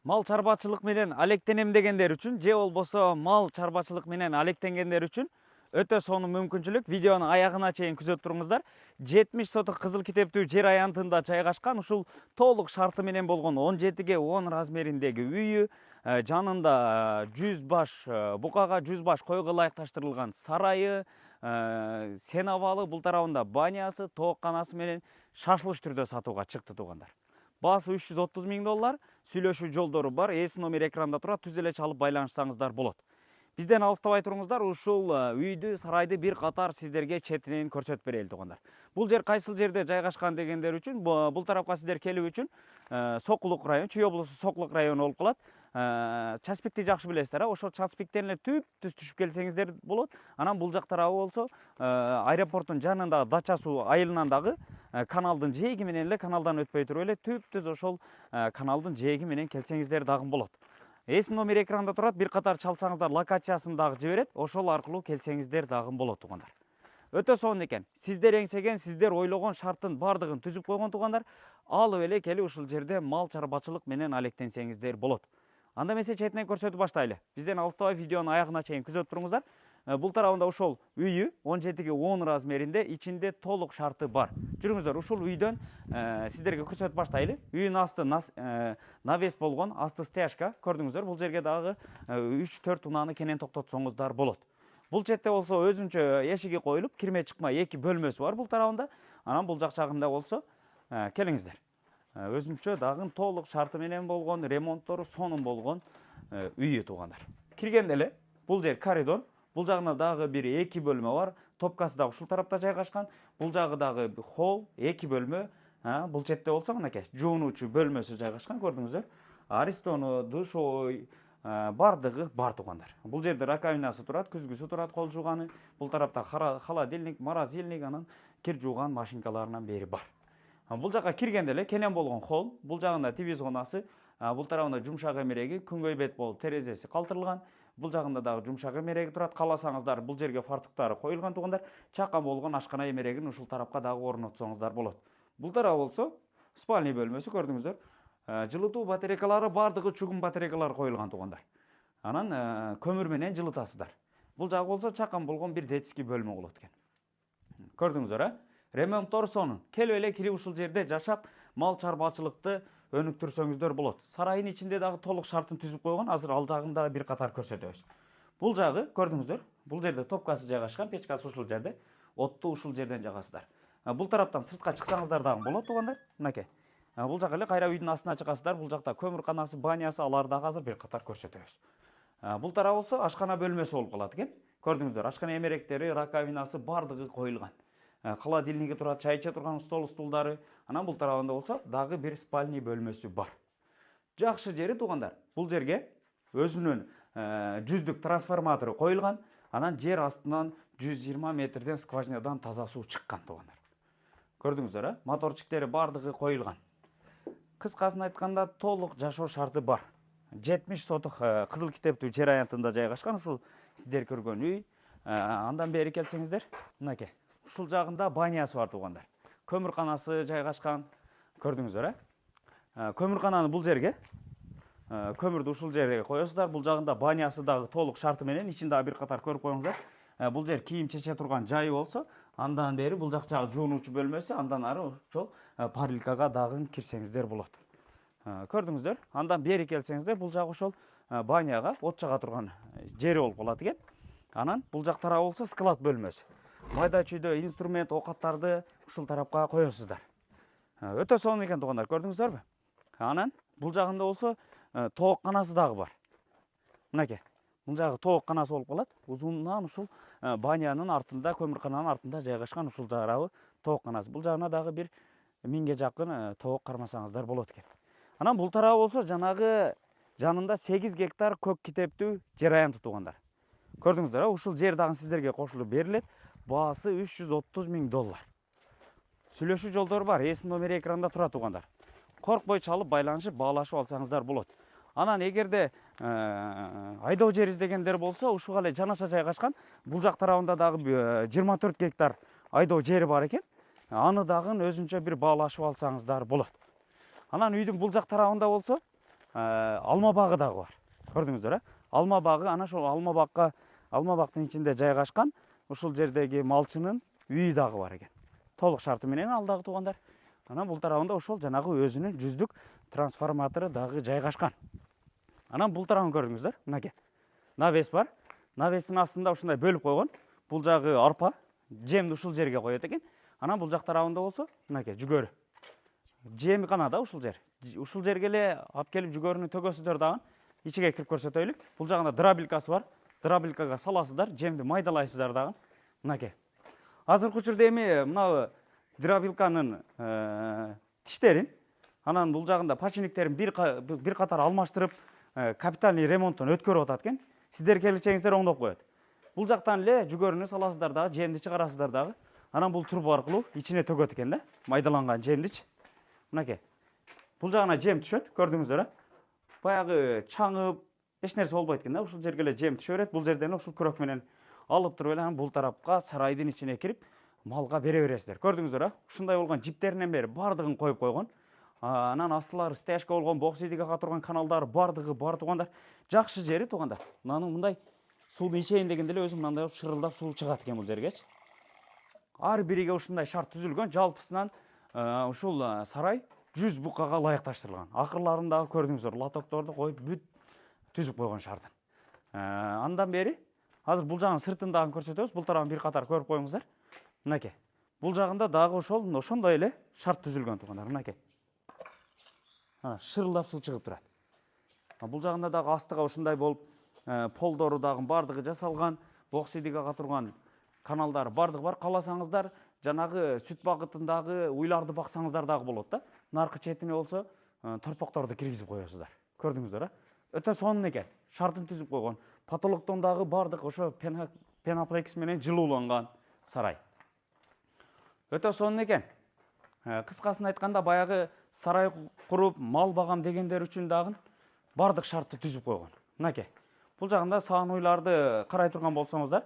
Мал чарбачылык менен алектенем дегендер үчүн же болбосо мал чарбачылык менен алектенгендер үчүн өтө сонун мүмкүнчүлүк. Видеонун аягына чейин күзөтүп туруңуздар. 70 сотук кызыл китептүү жер аянтында жайгашкан ушул толук шарты менен болгон 17ге 10 размериндеги үйү, жанында 100 баш букага, 100 баш койго ылайыкташтырылган сарайы, сенабалы, бул тарабында банясы, тоокканасы менен шашылыш түрдө сатууга чыкты туугандар. Баасы 330 миң доллар, сүйлөшүү жолдору бар, номер экранда турат, түз эле чалып байланышсаңыздар болот. Бизден алыстабай туруңуздар, ушул үйдү, сарайды бир катар сиздерге четинен көрсөтүп берели туугандар. Бул жер кайсыл жерде жайгашкан дегендер үчүн, бул тарапка сиздер келүү үчүн Сокулук району, Чүй облусу Сокулук району болуп калат. Часпикти жакшы билесиздер, ошол Часпиктен эле түз түшүп келсеңиздер болот. Анан бул жак тарабы болсо аэропорттун жанындагы Дача суу айылынан дагы каналдын жээги менен эле, каналдан өтпөй туруп эле түз ошол каналдын жээги менен келсеңиздер дагы болот. Номер экранда турат, бир катар чалсаңыздар локациясын дагы жиберет, ошол аркылуу келсеңиздер дагы болот туугандар. Өтө сонун экен. Сиздер эңсеген, сиздер ойлогон шарттын бардыгын түзүп койгон туугандар. Алып эле келип ушул жерде мал чарбачылык менен алектенсеңиздер болот. Анда эмесе четинен көрсөтүп баштайлы. Бизден алыстабай видеонун аягына чейин күзөтүп туруңуздар. Бул тарабында ошол үйү 17ге 10 размеринде, ичинде толук шарты бар. Жүрүңүздөр, ушул үйдөн сиздерге көрсөтүп баштайлы. Үйүн асты навес болгон, асты стяжка. Көрдүңүздөр, бул жерге дагы 3-4 унааны кенен токтотсоңуздар болот. Бул четте болсо өзүнчө эшиги коюлуп, кирме чыкма 2 бөлмөсү бар бул тарабында. Анан бул жак жагында болсо келиңиздер. Өзүнчө дагы толук шарты менен болгон, ремонттору сонун болгон үйү туугандар. Киргенде эле бул жер коридор. Бул жагына дагы бир 2 бөлмө бар. Топкасы дагы ушул тарапта жайгашкан. Бул жагы дагы холл, 2 бөлмө. Бул четте болсо мынакей жуунуучу бөлмөсү жайгашкан, көрдүңүздөр. Аристону, душой бардыгы бар туугандар. Бул жерде раковинасы турат, күзгүсү турат, кол жууганы. Бул тарапта холодильник, морозильник, анан кир жууган машинкаларынан бери бар. Бул жака киргенде эле кенен болгон холл. Бул жагында TV зонасы, бул тарабында жумшак эмереги, күнгөй бет болуп терезеси калтырылган. Бул жагында дагы жумшак эмереги турат. Кааласаңыздар бул жерге фартуктары коюлган туугандар. Чакан болгон ашкана эмерегин ушул тарапка дагы орнотсоңуздар болот. Бул тарап болсо спальный бөлмөсү, көрдүңүздөр. Жылытуу батарейкалары бардыгы чугун батарейкалар коюлган туугандар. Анан көмүр менен жылытасыздар. Бул жагы болсо чакан болгон бир детский бөлмө болот экен. Көрдүңүздөр, ремонттор сонун. Келип эле кирип ушул жерде жашап, мал чарбачылыкты өнүктүрсөңүздөр болот. Сарайын ичинде дагы толук шартын түзүп койгон. Азыр ал жагын дагы бир катар көрсөтөбүз. Бул жагы көрдүңүздөр. Бул жерде топкасы жайгашкан, печкасы ушул жерде. Отту ушул жерден жагасыздар. Бул тараптан сыртка чыксаңыздар дагы болот туугандар. Мынакей. Бул жака эле кайра үйдүн астына чыгасыздар. Бул жакта көмүрканасы, банясы, алар дагы азыр бир катар көрсөтөбүз. Бул тарап болсо ашкана бөлмөсү болуп калат экен. Көрдүңүздөр, ашкана эмеректери, раковинасы бардыгы коюлган. Холодильниги турат, чай иче турган стол стулдары. Анан бул тарабында болсо дагы бир спальный бөлмөсү бар. Жакшы жери туугандар. Бул жерге өзүнүн 100-дүк трансформатору коюлган. Анан жер астынан 120 метрден скважинадан таза суу чыккан туугандар. Көрдүңүздөр, моторчиктери бардыгы коюлган. Кыскасын айтканда толук жашоо шарты бар. 70 сотук кызыл китептүү жер аянтында жайгашкан ушул сиздер көргөн үй. Андан бери келсеңиздер, мынакей. Ушул жагында банясы бар туугандар. Көмүрканасы жайгашкан. Көрдүңүздөр, көмүркананы бул жерге, көмүрдү ушул жерге коесуздар. Бул жагында банясы дагы толук шарты менен, ичин дагы бир катар көрүп коюңуздар. Бул жер кийим чече турган жайы болсо, андан бери бул жак жагы жуунуучу бөлмөсү, андан ары ошол парилкага дагы кирсеңиздер болот. Көрдүңүздөр, андан бери келсеңиздер, бул жак ошол баняга от жага турган жери болуп калат экен. Анан бул жак тарабы болсо склад бөлмөсү. Майда чүйдө инструмент, оокаттарды ушул тарапка коесуздар. Өтө сонун экен туугандар, көрдүңүздөрбү? Анан бул жагында болсо тоокканасы дагы бар. Мынакей. Бул жагы тоокканасы болуп калат. Узунунан ушул банянын артында, көмүркананын артында жайгашкан ушул тарабы тоокканасы. Бул жагына дагы бир 1000ге жакын тоок кармасаңыздар болот экен. Анан бул тарабы болсо жанагы жанында 8 гектар көк китептүү жер аянты туугандар. Көрдүңүздөр, ушул жер дагы сиздерге кошулуп берилет. Баасы 330 миң доллар. Сүйлөшүү жолдору бар, номер экранда турат туугандар. Коркпой чалып байланышып, баалашып алсаңыздар болот. Анан эгерде айдоо жер издегендер болсо, ушуга эле жанаша жайгашкан. Бул жак тарабында дагы 24 гектар айдоо жери бар экен. Аны дагы өзүнчө бир баалашып алсаңыздар болот. Анан үйдүн бул жак тарабында болсо, алма бағы дагы бар. Көрдүңүздөр, алма бағы, ана ошол алма бактын ичинде жайгашкан ушул жердеги малчынын үйү дагы бар экен. Толук шарты менен ал дагы туугандар. Анан бул тарабында ошол жанагы өзүнүн жүздүк трансформатору дагы жайгашкан. Анан бул тарабын көрдүңүздөр, мынакей. Навес бар. Навестин астында ушундай бөлүп койгон. Бул жагы арпа, жемди ушул жерге коет экен. Анан бул жак тарабында болсо, мынакей жүгөрү. Жеми гана да ушул жер. Ушул жерге эле алып келип жүгөрүнү төгөсүздөр дагы. Ичиге кирип көрсөтөйлүк. Бул жагында дробилкасы бар. Дробилкага саласыздар, жемди майдалайсыздар дагы. Мынакей. Азыркы учурда эми мына дробилканын тиштерин, анан бул жагында починниктерин бир катар алмаштырып, капитальный ремонттон өткөрүп атат экен. Сиздер келичеңиздер оңдоп коет. Бул жактан эле жүгөрүнү саласыздар дагы, жемди чыгарасыздар дагы. Анан бул турбо аркылуу ичине төгөт экен да, майдаланган жемдичи. Мынакей. Бул жагына жем түшөт, көрдүңүздөр, баягы чаңып, эч нерсе болбойт экен да. Ушул жерге эле жем түшө берет. Бул жерден ушул күрөк менен алып туруп эле анан бул тарапка сарайдын ичине кирип, малга бере бересиздер. Көрдүңүздөр, ушундай болгон жиптеринен бери бардыгын коюп койгон. Анан астылары стяжка болгон, боксидиге катырган каналдары бардыгы бар туугандар. Жакшы жери туугандар. Мынанын мындай сууну ичейин дегенде эле өзү мындай шырылдап суу чыгат экен бул жергечи. Ар бириге ушундай шарт түзүлгөн. Жалпысынан ушул сарай 100 букага ылайыкташтырылган. Акырларындагы көрдүңүздөр, лотокторду коюп бүт түзүп койгон шартын. Андан бери азыр бул жагын сыртын дагы көрсөтөбүз. Бул тарабын бир катар көрүп коюңуздар. Мынакей. Бул жагында дагы ошондой эле шарт түзүлгөн туугандар. Мынакей. Шырылдап суу чыгып турат. Бул жагында дагы астыга ушундай болуп, полдору дагы бардыгы жасалган, боксидиге катырган каналдары бардыгы бар. Кааласаңыздар, жанагы сүт багытындагы уйларды баксаңыздар дагы болот да. Наркы четине болсо, торпокторду киргизип коесуздар. Көрдүңүздөр, өтө сонун экен. Шартын түзүп койгон. Потолоктон дагы бардык ошо пеноплекс менен жылууланган сарай. Өтө сонун экен. Кыскасын айтканда, баягы сарай куруп, мал багам дегендер үчүн дагы бардык шартты түзүп койгон. Мынакей. Бул жагында саан уйларды карай турган болсоңуздар,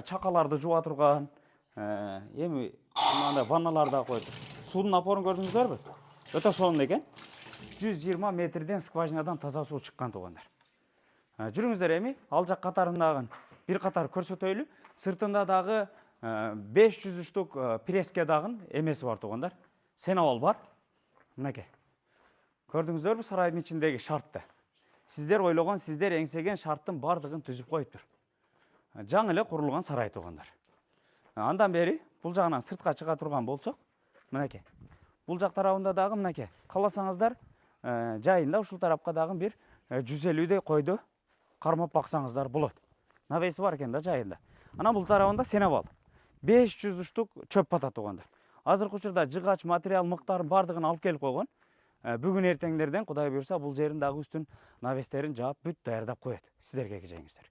чакаларды жууа турган, эми мындай ванналар да коюп. Суунун напорун көрдүңүздөрбү? Өтө сонун экен. 120 метрден скважинадан таза суу чыккан туугандар. Жүрүңүздөр эми ал жак катарындагы бир катар көрсөтөйлү. Сыртында дагы 500 штук преске дагы эмеси бар туугандар. Сенабал бар. Мынакей. Көрдүңүздөрбү сарайдын ичиндеги шартты? Сиздер ойлогон, сиздер эңсеген шарттын бардыгын түзүп коюптур. Жаңы эле курулган сарай туугандар. Андан бери бул жагынан сыртка чыга турган болсок, мынакей. Бул жак тарабында дагы мынакей. Кааласаңыздар, жайында ушул тарапка дагы бир 150дей койду кармап баксаңыздар болот. Навеси бар экен да жайында. Анан бул тарабында сенабал. 500 штук чөп бата туугандар. Азыркы учурда жыгач материал мыктарын бардыгын алып келип койгон. Бүгүн эртеңдерден Кудай буйрса бул жерин дагы үстүн навестерин жаап бүт даярдап коет. Сиздерге кежеңиздер.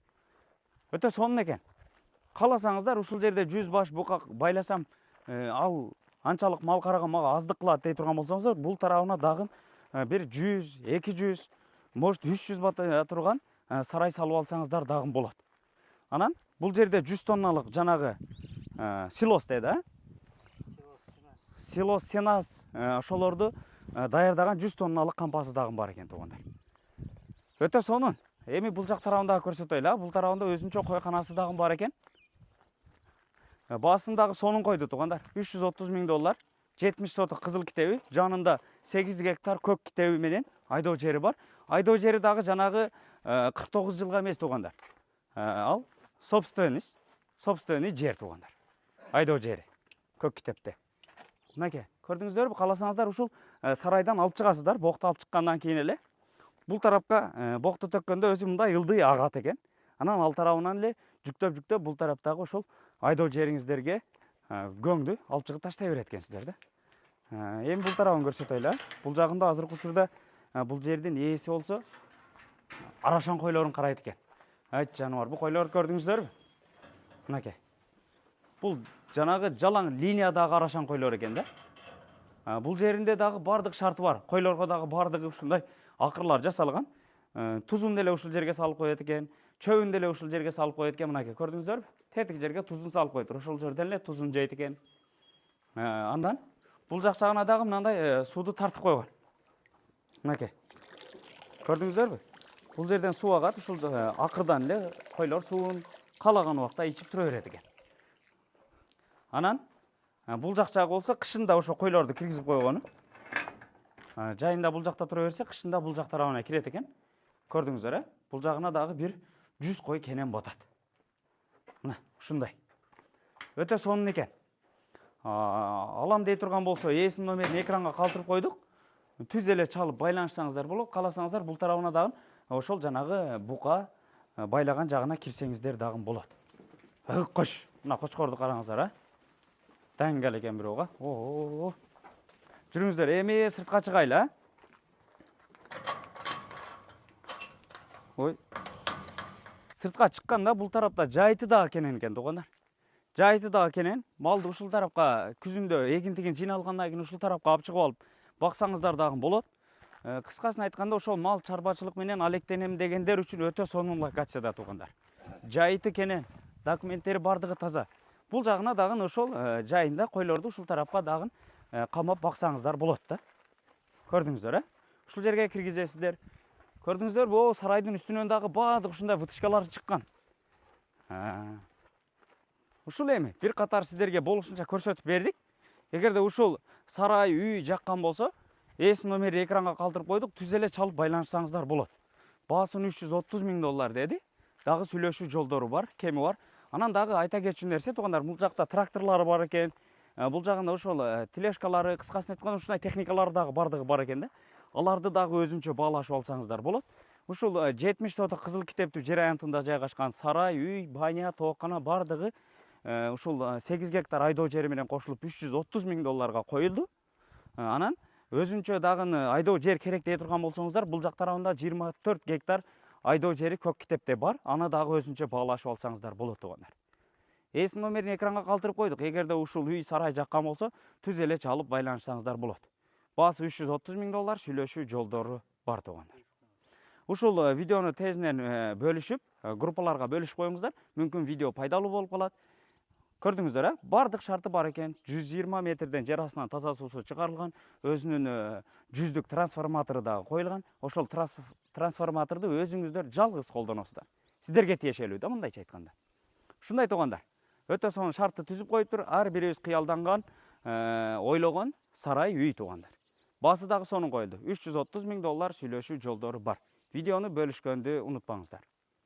Өтө сонун экен. Кааласаңыздар ушул жерде 100 баш бука байласам, ал анчалык мал караган мага аздык кылат дей турган болсоңуздар, бул тарабына дагы бир 100, 200, может 300 бата турган сарай салып алсаңыздар дагы болот. Анан бул жерде 100 тонналык жанагы силос деди, силос, сенас ошолорду даярдаган 100 тонналык кампасы дагы бар экен туугандар. Өтө сонун. Эми бул жак тарабында көрсөтөйлү. Бул тарабында өзүнчө койканасы дагы бар экен. Баасын дагы сонун койду туугандар. 330 миң доллар. 70 сотук кызыл китеби, жанында 8 гектар көк китеби менен айдоо жери бар. Айдоо жери дагы жанагы 49 жылга эмес туугандар. Ал собственность жер туугандар. Айдоо жери көк китепте. Мынакей, көрдүңүздөрбү? Кааласаңыздар ушул сарайдан алып чыгасыздар, бокту алып чыккандан кийин эле бул тарапка бокту төккөндө өзү мындай ылдый агат экен. Анан ал тарабынан эле жүктөп бул тараптагы ошол айдоо жериңиздерге көңдү алып чыгып таштай берет экенсиздер да. Эми бул тарабын көрсөтөйлү. Бул жагында азыркы учурда бул жердин ээси болсо арашан койлорун карайт экен. Айт жаныбар, бул койлорду көрдүңүздөрбү? Мынакей. Бул жанагы жалаң линиядагы арашан койлор экен да. Бул жеринде дагы бардык шарты бар. Койлорго дагы бардыгы ушундай акырлар жасалган. Тузун деле ушул жерге салып коет экен, чөбүн деле ушул жерге салып коет экен. Мынакей, көрдүңүздөрбү? Тетик жерге тузун салып коюптур. Ошол жерден эле тузун жейт экен. Андан бул жак жагына дагы мындай сууду тартып койгон. Мынакей. Көрдүңүздөрбү? Бул жерден суу агат, ушул акырдан эле койлор суун каалаган убакта ичип тура берет экен. Анан бул жак жагы болсо кышында ошо койлорду киргизип койгону. Жайында бул жакта тура берсе, кышында бул жак тарабына кирет экен. Көрдүңүздөр, бул жагына дагы бир 100 кой кенен батат. Мына ушундай. Өтө сонун экен. Алам дей турган болсо, ээсинин номерин экранга калтырып койдук. Түз эле чалып байланышсаңыздар болот. Кааласаңыздар бул тарабына дагы ошол жанагы бука байлаган жагына кирсеңиздер дагы болот. Кош. Мына кочкорду караңыздар, Даңгал экен бирөөгө. Жүрүңүздөр, эми сыртка чыгайлы, Ой. Сыртка чыкканда бул тарапта жайыты дагы кенен экен, туугандар. Жайыты дагы кенен. Малды ушул тарапка күзүндө эгинтигин жыйналгандан кийин ушул тарапка алып чыгып алып баксаңыздар дагы болот. Кыскасын айтканда, ошол мал чарбачылык менен алектенем дегендер үчүн өтө сонун локацияда, туугандар. Жайыты кенен, документтери бардыгы таза. Бул жагына дагы ошол жайында койлорду ушул тарапка дагы камап баксаңыздар болот да. Көрдүңүздөр, Ушул жерге киргизесиздер. Көрдүңүздөрбү, бул сарайдын үстүнөн дагы баардык ушундай вытышкалар чыккан. Ушул эми бир катар сиздерге болушунча көрсөтүп бердик. Эгерде ушул сарай, үй жаккан болсо, ээсинин номерин экранга калтырып койдук, түз эле чалып байланышсаңыздар болот. Баасын $330,000 деди. Дагы сүйлөшүү жолдору бар, кеми бар. Анан дагы айта кетчү нерсе, туугандар, бул жакта тракторлор бар экен. Бул жагында ошол тележкалары, кыскасын айтканда ушундай техникалар дагы бардыгы бар экен да. Аларды дагы өзүнчө баалашып алсаңыздар болот. Ушул 70 соток кызыл китептүү жер аянтында жайгашкан сарай, үй, баня, тооккана бардыгы ушул 8 гектар айдоо жери менен кошулуп $330,000 коюлду. Анан өзүнчө дагы айдоо жер керек дей турган болсоңуздар, бул жак тарабында 24 гектар айдоо жери көк китепте бар. Аны дагы өзүнчө баалашып алсаңыздар болот, туугандар. Ээсинин номерин экранга калтырып койдук. Эгерде ушул үй сарай жаккан болсо, түз эле чалып байланышсаңыздар болот. Баасы $330,000, сүйлөшүү жолдору бар, туугандар. Ушул видеону тезинен бөлүшүп, группаларга бөлүшүп коюңуздар. Мүмкүн видео пайдалуу болуп калат. Көрдүңүздөр, бардык шарты бар экен. 120 метрден жер астынан таза суусу чыгарылган, өзүнүн 100дүк трансформатору дагы коюлган. Ошол трансформаторду өзүңүздөр жалгыз колдоносуздар. Сиздерге тиешелүү да, мындайча айтканда. Ушундай, туугандар. Өтө сонун шартты түзүп коюптур. Ар бирибиз кыялданган, ойлогон сарай, үй, туугандар. Баасы дагы сонун коюлду. $330,000 сүйлөшүү жолдору бар. Видеону бөлүшкөндү унутпаңыздар.